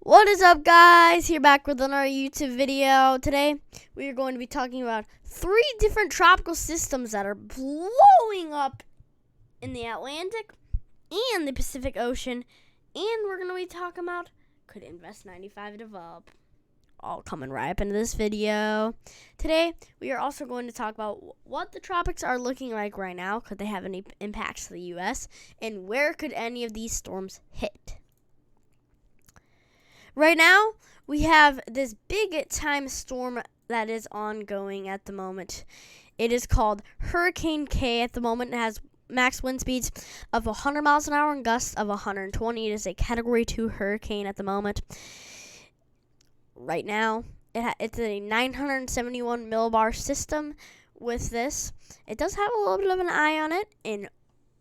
What is up, guys? Here back with another YouTube video. Today we are going to be talking about 3 different tropical systems that are blowing up in the Atlantic and the Pacific Ocean, and we're going to be talking about could Invest 95 develop. All coming right up into this video. Today we are also going to talk about what the tropics are looking like right now. Could they have any impacts to the U.S. and where could any of these storms hit? Right now, we have this big-time storm that is ongoing at the moment. It is called Hurricane K at the moment. It has max wind speeds of 100 miles an hour and gusts of 120. It is a Category 2 hurricane at the moment. Right now, it's a 971 millibar system with this. It does have a little bit of an eye on it, and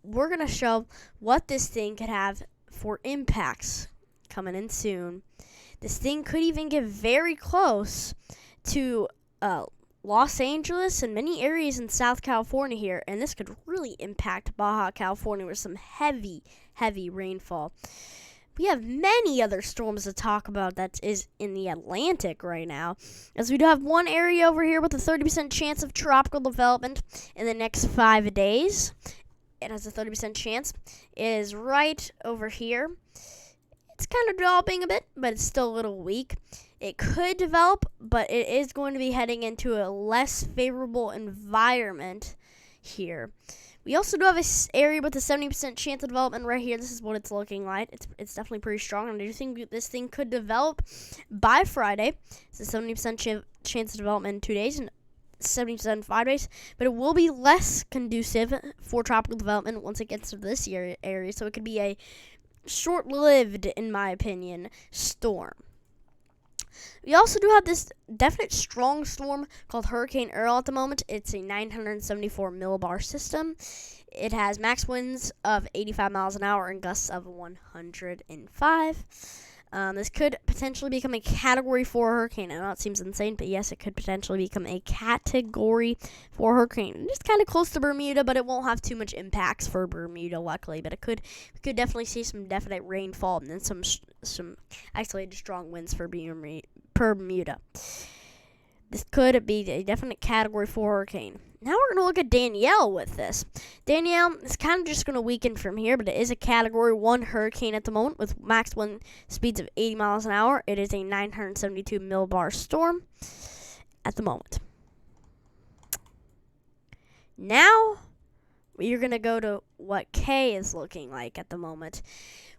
we're going to show what this thing could have for impacts coming in soon. This thing could even get very close to Los Angeles and many areas in South California here, and this could really impact Baja, California with some heavy rainfall. We have many other storms to talk about that is in the Atlantic right now, as we do have one area over here with a 30% chance of tropical development in the next 5 days. It has a 30% chance. It is right over here. It's kind of developing a bit, but it's still a little weak. It could develop, but it is going to be heading into a less favorable environment here. We also do have an area with a 70% chance of development right here. This is what it's looking like. It's definitely pretty strong, and I do think this thing could develop by Friday. It's a 70% chance of development in 2 days and 70% in 5 days, but it will be less conducive for tropical development once it gets to this area, so it could be a short-lived, in my opinion, storm. We also do have this definite strong storm called Hurricane Earl at the moment. It's a 974 millibar system. It has max winds of 85 miles an hour and gusts of 105. This could potentially become a Category 4 hurricane. I know it seems insane, but yes, it could potentially become a Category 4 hurricane. It's kind of close to Bermuda, but it won't have too much impacts for Bermuda, luckily. But we could definitely see some definite rainfall and then some isolated strong winds for Bermuda. This could be a definite Category 4 hurricane. Now we're going to look at Danielle with this. Danielle is kind of just going to weaken from here, but it is a Category 1 hurricane at the moment with max wind speeds of 80 miles an hour. It is a 972 millibar storm at the moment. Now we're going to go to what K is looking like at the moment.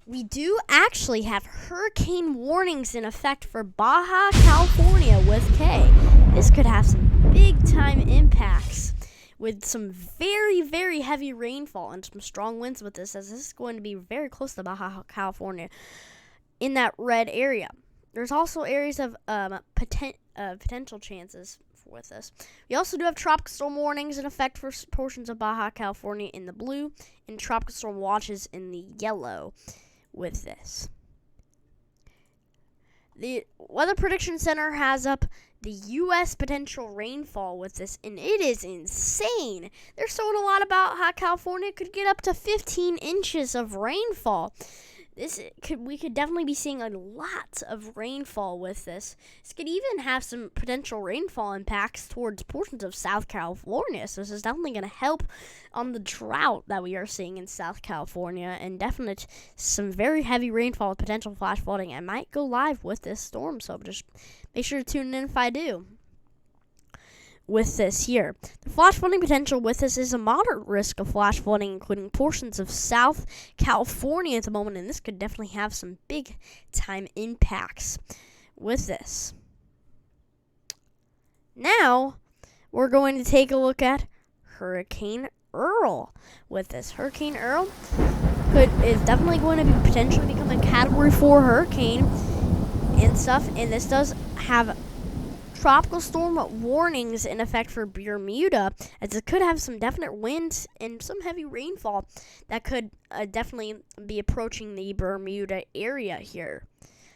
We do actually have hurricane warnings in effect for Baja, California with K. This could have some big-time impacts with some very heavy rainfall and some strong winds with this, as this is going to be very close to Baja, California in that red area. There's also areas of potential chances with this. We also do have tropical storm warnings in effect for portions of Baja, California in the blue and tropical storm watches in the yellow with this. The Weather Prediction Center has up the U.S. potential rainfall with this, and it is insane. They're showing a lot about how California could get up to 15 inches of rainfall. We could definitely be seeing a lot of rainfall with this. This could even have some potential rainfall impacts towards portions of South California. So this is definitely going to help on the drought that we are seeing in South California, and definitely some very heavy rainfall with potential flash flooding. I might go live with this storm, so just make sure to tune in if I do. With this here, the flash flooding potential with this is a moderate risk of flash flooding, including portions of South California at the moment, and this could definitely have some big time impacts with this. Now we're going to take a look at Hurricane Earl with this. Hurricane Earl is definitely going to potentially become a Category 4 hurricane and stuff, and this does have tropical storm warnings in effect for Bermuda, as it could have some definite winds and some heavy rainfall that could definitely be approaching the Bermuda area here.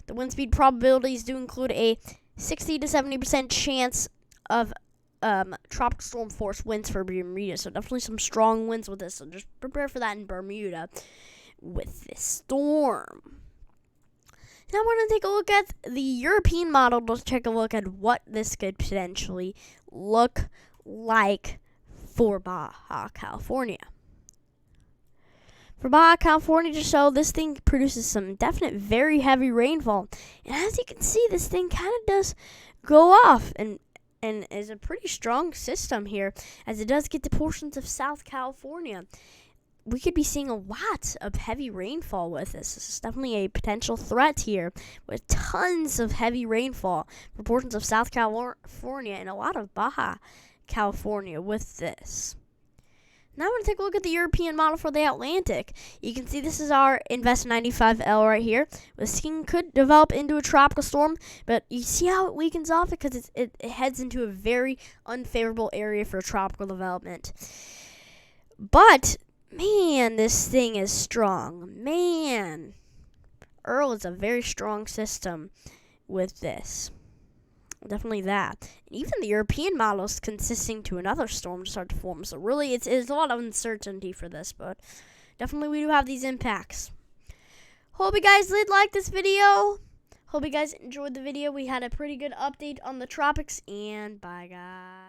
The wind speed probabilities do include a 60 to 70% chance of tropical storm force winds for Bermuda, so definitely some strong winds with this, so just prepare for that in Bermuda with this storm. Now we're going to take a look at the European model to take a look at what this could potentially look like for Baja California. For Baja California, just so this thing produces some definite very heavy rainfall. And as you can see, this thing kind of does go off and is a pretty strong system here, as it does get to portions of South California. We could be seeing a lot of heavy rainfall with this. This is definitely a potential threat here, with tons of heavy rainfall for portions of South California and a lot of Baja California with this. Now I'm going to take a look at the European model for the Atlantic. You can see this is our Invest 95L right here. This thing could develop into a tropical storm, but you see how it weakens off because it heads into a very unfavorable area for tropical development. But, man, this thing is strong. Man, Earl is a very strong system with this. Definitely that. And even the European model is consisting to another storm to start to form. So really, it's a lot of uncertainty for this, but definitely we do have these impacts. Hope you guys did like this video. Hope you guys enjoyed the video. We had a pretty good update on the tropics, and bye, guys.